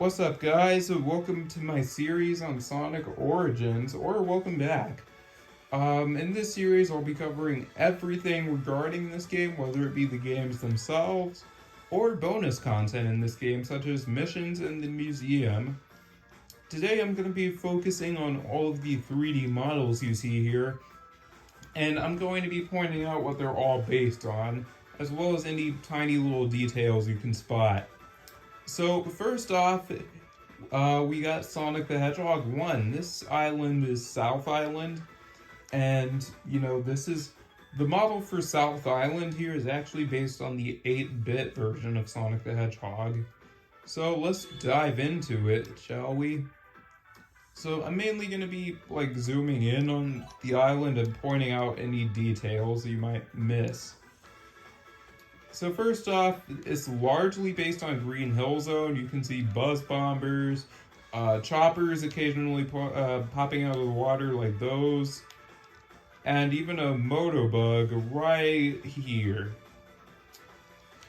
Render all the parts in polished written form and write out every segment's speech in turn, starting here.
What's up, guys? Welcome to my series on Sonic Origins, or welcome back. In this series, I'll be covering everything regarding this game, whether it be the games themselves or bonus content in this game, such as missions in the museum. Today, I'm going to be focusing on all of the 3D models you see here, and I'm going to be pointing out what they're all based on, as well as any tiny little details you can spot. So first off, we got Sonic the Hedgehog 1. This island is South Island, and this is the model for South Island here is actually based on the 8-bit version of Sonic the Hedgehog. So let's dive into it, shall we? So I'm mainly going to be zooming in on the island and pointing out any details you might miss. So first off, it's largely based on Green Hill Zone. You can see buzz bombers, choppers occasionally popping out of the water like those, and even a Motobug right here.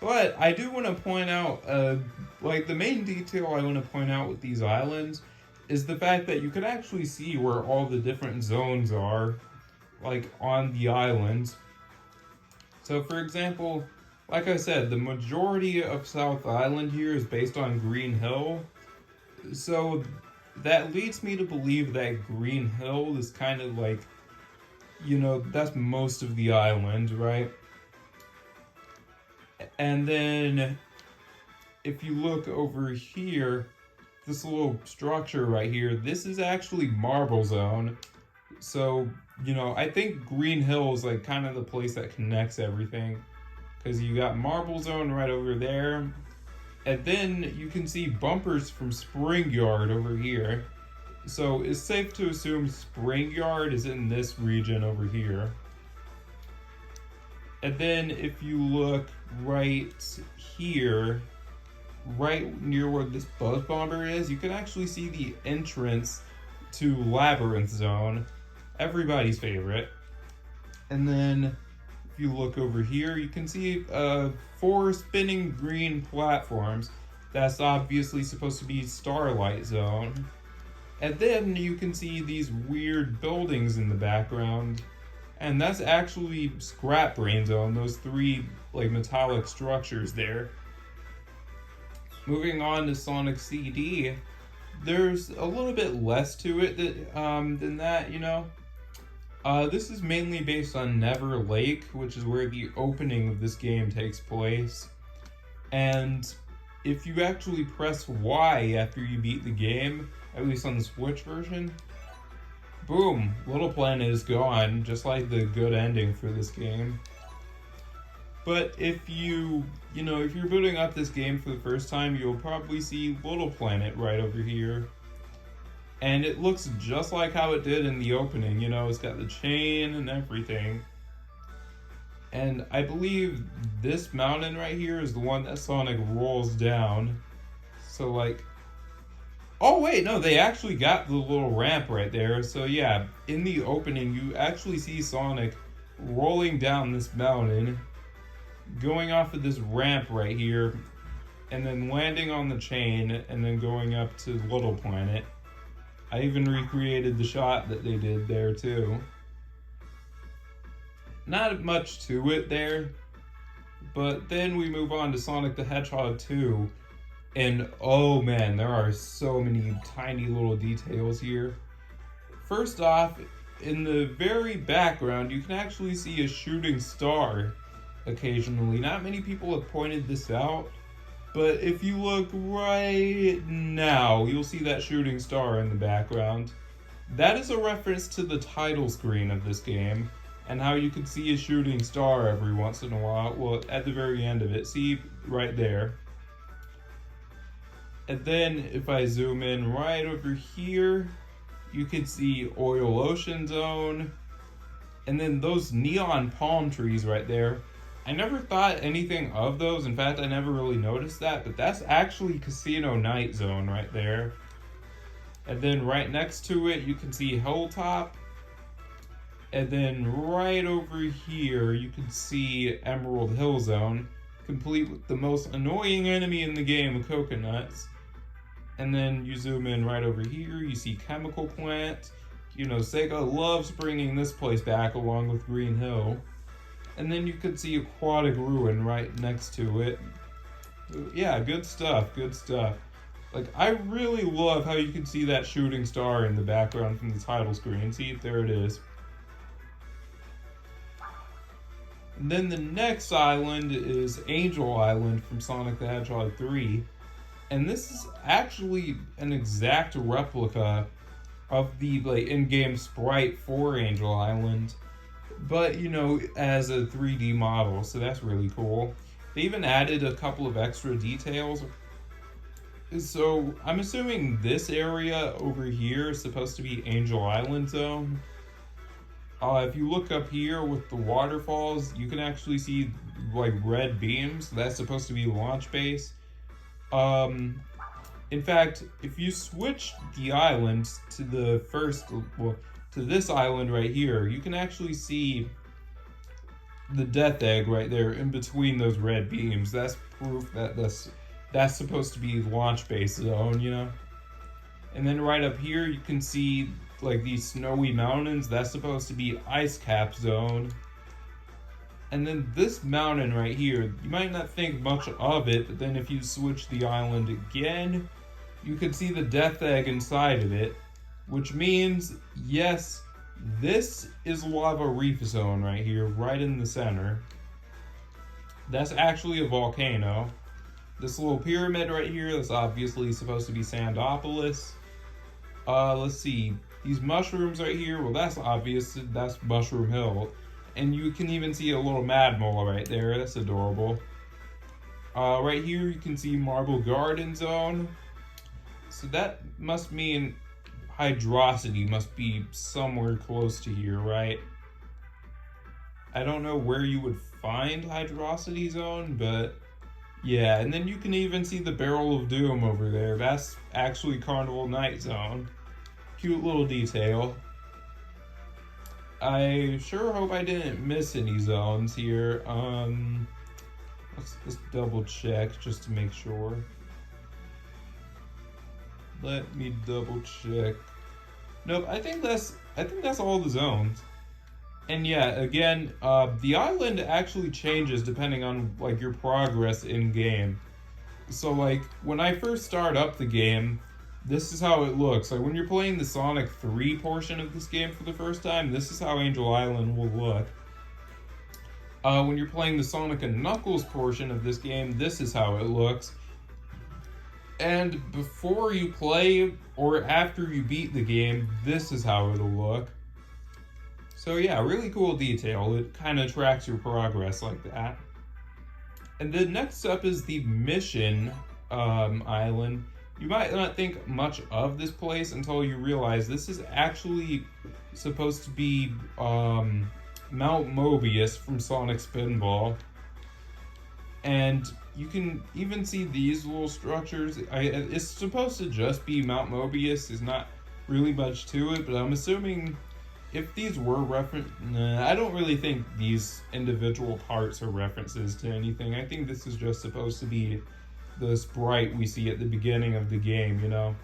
But I do want to point out, the main detail I want to point out with these islands is the fact that you can actually see where all the different zones are, on the island. So for example, like I said, the majority of South Island here is based on Green Hill. So that leads me to believe that Green Hill is kind of that's most of the island, right? And then if you look over here, this little structure right here, this is actually Marble Zone. So, I think Green Hill is kind of the place that connects everything. Because you got Marble Zone right over there. And then you can see bumpers from Spring Yard over here. So it's safe to assume Spring Yard is in this region over here. And then if you look right here, right near where this Buzz Bomber is, you can actually see the entrance to Labyrinth Zone. Everybody's favorite. And then if you look over here, you can see 4 spinning green platforms. That's obviously supposed to be Starlight Zone. And then you can see these weird buildings in the background. And that's actually Scrap Brain Zone, those 3 metallic structures there. Moving on to Sonic CD, there's a little bit less to it than that, This is mainly based on Never Lake, which is where the opening of this game takes place. And if you actually press Y after you beat the game, at least on the Switch version, boom, Little Planet is gone, just like the good ending for this game. But if you're booting up this game for the first time, you'll probably see Little Planet right over here. And it looks just like how it did in the opening, it's got the chain and everything. And I believe this mountain right here is the one that Sonic rolls down. So oh wait, no, they actually got the little ramp right there. So yeah, in the opening, you actually see Sonic rolling down this mountain, going off of this ramp right here, and then landing on the chain, and then going up to Little Planet. I even recreated the shot that they did there too. Not much to it there, but then we move on to Sonic the Hedgehog 2, and oh man, there are so many tiny little details here. First off, in the very background, you can actually see a shooting star occasionally. Not many people have pointed this out, but if you look right now, you'll see that shooting star in the background. That is a reference to the title screen of this game, and how you can see a shooting star every once in a while. Well, at the very end of it, see right there. And then if I zoom in right over here, you can see Oil Ocean Zone, and then those neon palm trees right there. I never thought anything of those. In fact, I never really noticed that, but that's actually Casino Night Zone right there. And then right next to it, you can see Hilltop. And then right over here, you can see Emerald Hill Zone, complete with the most annoying enemy in the game, Coconuts. And then you zoom in right over here, you see Chemical Plant. You know, Sega loves bringing this place back along with Green Hill. And then you could see Aquatic Ruin right next to it. Yeah, good stuff, good stuff. Like, I really love how you can see that shooting star in the background from the title screen. See, there it is. And then the next island is Angel Island from Sonic the Hedgehog 3. And this is actually an exact replica of the in-game sprite for Angel Island, but you know, as a 3D model, so that's really cool. They even added a couple of extra details. So I'm assuming this area over here is supposed to be Angel Island Zone. If you look up here with the waterfalls, you can actually see like red beams. That's supposed to be launch base. In fact, if you switch the island to the first, well, to this island right here, you can actually see the Death Egg right there in between those red beams. That's proof that that's supposed to be launch base zone, you know? And then right up here, you can see like these snowy mountains. That's supposed to be ice cap zone. And then this mountain right here, you might not think much of it, but then if you switch the island again, you can see the Death Egg inside of it, which means, yes, this is Lava Reef Zone right here, right in the center. That's actually a volcano. This little pyramid right here, that's obviously supposed to be Sandopolis. Let's see, these mushrooms right here, well, that's obvious, that's Mushroom Hill. And you can even see a little Mad Mole right there, that's adorable. Right here you can see Marble Garden Zone. So that must mean Hydrocity must be somewhere close to here, right? I don't know where you would find Hydrocity Zone, but yeah. And then you can even see the Barrel of Doom over there. That's actually Carnival Night Zone. Cute little detail. I sure hope I didn't miss any zones here. Let's double check just to make sure. Let me double check. Nope, I think that's all the zones. And yeah, again, the island actually changes depending on like your progress in game. So like when I first start up the game, this is how it looks. Like when you're playing the Sonic 3 portion of this game for the first time, this is how Angel Island will look. When you're playing the Sonic and Knuckles portion of this game, this is how it looks. And before you play or after you beat the game, this is how it'll look. So yeah, really cool detail. It kind of tracks your progress like that. And the next up is the Mission Island. You might not think much of this place until you realize this is actually supposed to be Mount Mobius from Sonic Spinball. And you can even see these little structures. It's supposed to just be Mount Mobius. There's not really much to it, but I'm assuming if these were I don't really think these individual parts are references to anything. I think this is just supposed to be the sprite we see at the beginning of the game, you know?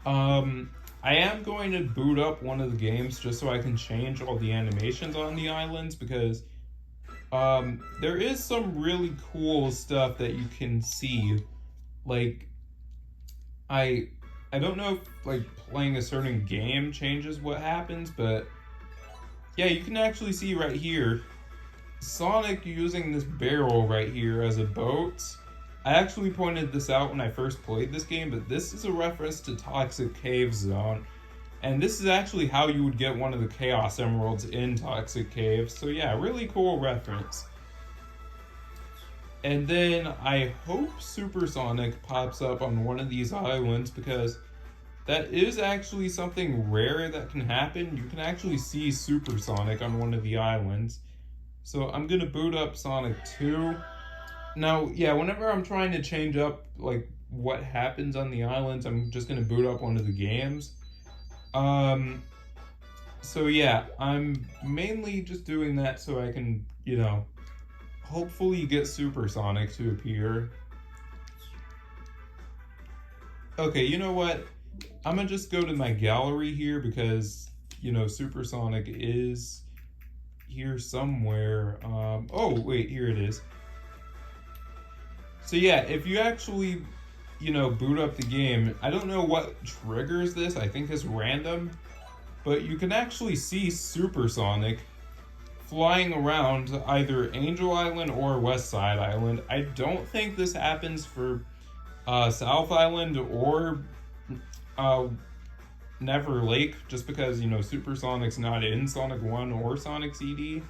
I am going to boot up one of the games just so I can change all the animations on the islands, because there is some really cool stuff that you can see. Like, I don't know if like playing a certain game changes what happens, but yeah, you can actually see right here Sonic using this barrel right here as a boat. I actually pointed this out when I first played this game, but this is a reference to Toxic Cave Zone. And this is actually how you would get one of the Chaos Emeralds in Toxic Cave. So yeah, really cool reference. And then I hope Supersonic pops up on one of these islands, because that is actually something rare that can happen. You can actually see Supersonic on one of the islands. So I'm gonna boot up Sonic 2. Now, yeah, whenever I'm trying to change up like what happens on the islands, I'm just gonna boot up one of the games. So yeah, I'm mainly just doing that so I can, you know, hopefully get Supersonic to appear. Okay, you know what? I'm gonna just go to my gallery here because, Supersonic is here somewhere. Oh, wait, here it is. So yeah, if you actually, boot up the game, I don't know what triggers this. I think it's random, but you can actually see Supersonic flying around either Angel Island or West Side Island. I don't think this happens for South Island or uh, Never Lake, just because Supersonic's not in Sonic 1 or Sonic CD.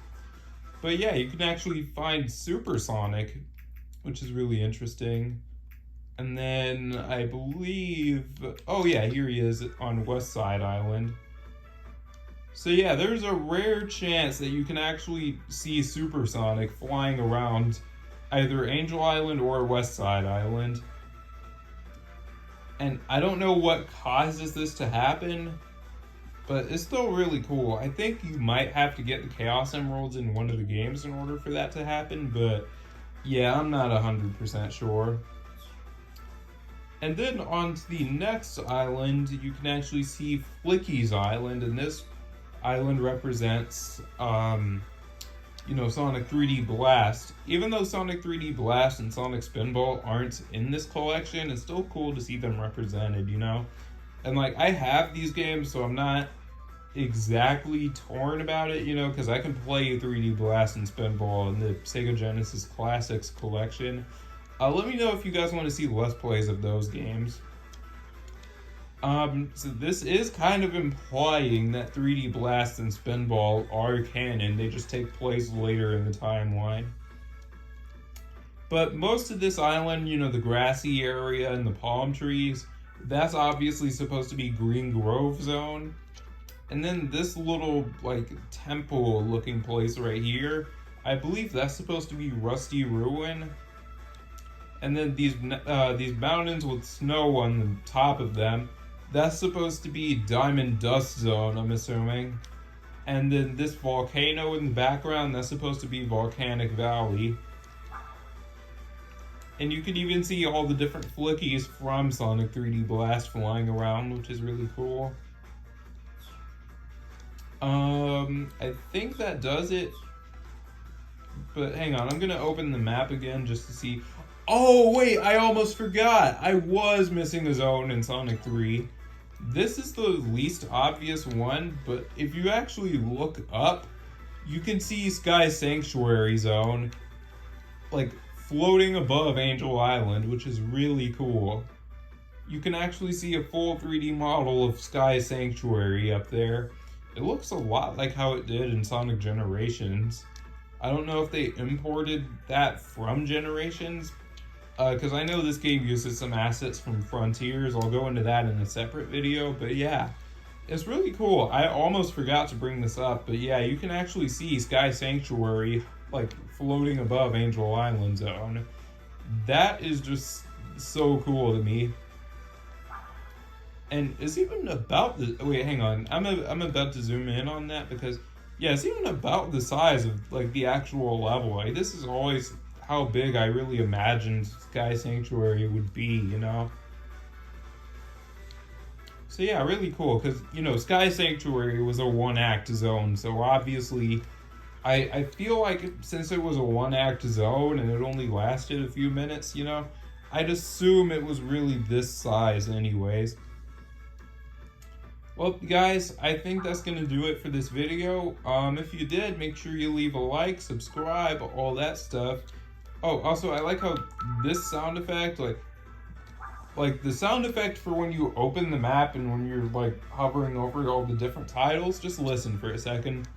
But yeah, you can actually find Supersonic, which is really interesting. And then I believe, oh yeah, here he is on West Side Island. So yeah, there's a rare chance that you can actually see Supersonic flying around either Angel Island or West Side Island. And I don't know what causes this to happen, but it's still really cool. I think you might have to get the Chaos Emeralds in one of the games in order for that to happen, but yeah, I'm not 100% sure. And then on to the next island, you can actually see Flicky's Island, and this island represents, Sonic 3D Blast. Even though Sonic 3D Blast and Sonic Spinball aren't in this collection, it's still cool to see them represented, And I have these games, so I'm not exactly torn about it, because I can play 3D Blast and Spinball in the Sega Genesis Classics collection. Let me know if you guys want to see Let's Plays of those games. So this is kind of implying that 3D Blast and Spinball are canon. They just take place later in the timeline. But most of this island, the grassy area and the palm trees, that's obviously supposed to be Green Grove Zone. And then this little, temple looking place right here, I believe that's supposed to be Rusty Ruin. And then these mountains with snow on the top of them, that's supposed to be Diamond Dust Zone, I'm assuming. And then this volcano in the background, that's supposed to be Volcanic Valley. And you can even see all the different flickies from Sonic 3D Blast flying around, which is really cool. I think that does it. But hang on, I'm gonna open the map again just to see. Oh, wait, I almost forgot. I was missing a zone in Sonic 3. This is the least obvious one, but if you actually look up, you can see Sky Sanctuary Zone, floating above Angel Island, which is really cool. You can actually see a full 3D model of Sky Sanctuary up there. It looks a lot like how it did in Sonic Generations. I don't know if they imported that from Generations, because I know this game uses some assets from Frontiers. I'll go into that in a separate video, but yeah, it's really cool. I almost forgot to bring this up, but yeah, you can actually see Sky Sanctuary floating above Angel Island Zone. That is just so cool to me. And it's even about the wait, hang on. I'm about to zoom in on that because yeah, it's even about the size of the actual level. This is always how big I really imagined Sky Sanctuary would be, So yeah, really cool because Sky Sanctuary was a one-act zone, so obviously I feel like since it was a one-act zone and it only lasted a few minutes, I'd assume it was really this size anyways. Well, guys, I think that's going to do it for this video. If you did, make sure you leave a like, subscribe, all that stuff. Oh, also, I like how this sound effect, like the sound effect for when you open the map and when you're, hovering over all the different titles, just listen for a second.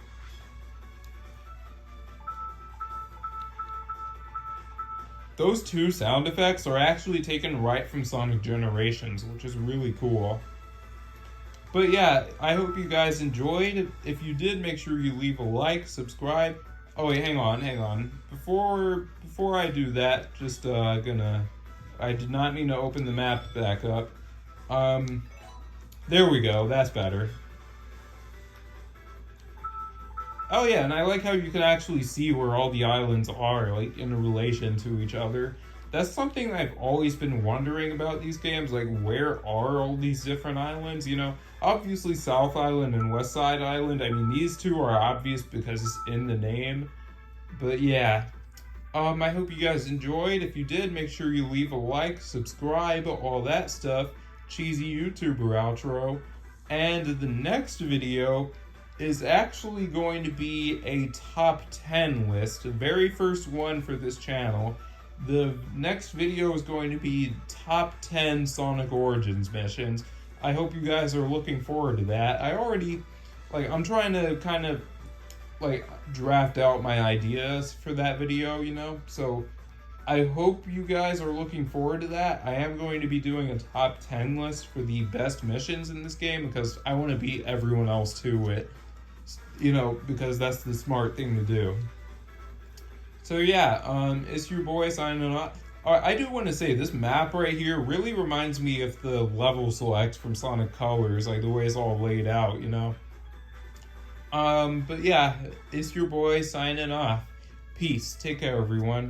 Those two sound effects are actually taken right from Sonic Generations, which is really cool. But yeah, I hope you guys enjoyed. If you did, make sure you leave a like, subscribe. Oh wait, hang on. Before I do that, just I did not mean to open the map back up. There we go, that's better. Oh yeah, and I like how you can actually see where all the islands are, in relation to each other. that's something I've always been wondering about these games. Like, where are all these different islands? You know, obviously South Island and West Side Island. I mean, these two are obvious because it's in the name. But yeah, I hope you guys enjoyed. If you did, make sure you leave a like, subscribe, all that stuff. Cheesy YouTuber outro. And the next video is actually going to be a top 10 list, the very first one for this channel. The next video is going to be top 10 Sonic Origins missions. I hope you guys are looking forward to that. I'm trying to kind of draft out my ideas for that video, you know? So I hope you guys are looking forward to that. I am going to be doing a top 10 list for the best missions in this game because I want to beat everyone else to it, you know, because that's the smart thing to do. So yeah, it's your boy signing off. I do want to say this map right here really reminds me of the level select from Sonic Colors, like the way it's all laid out, you know? But yeah, it's your boy signing off. Peace. Take care, everyone.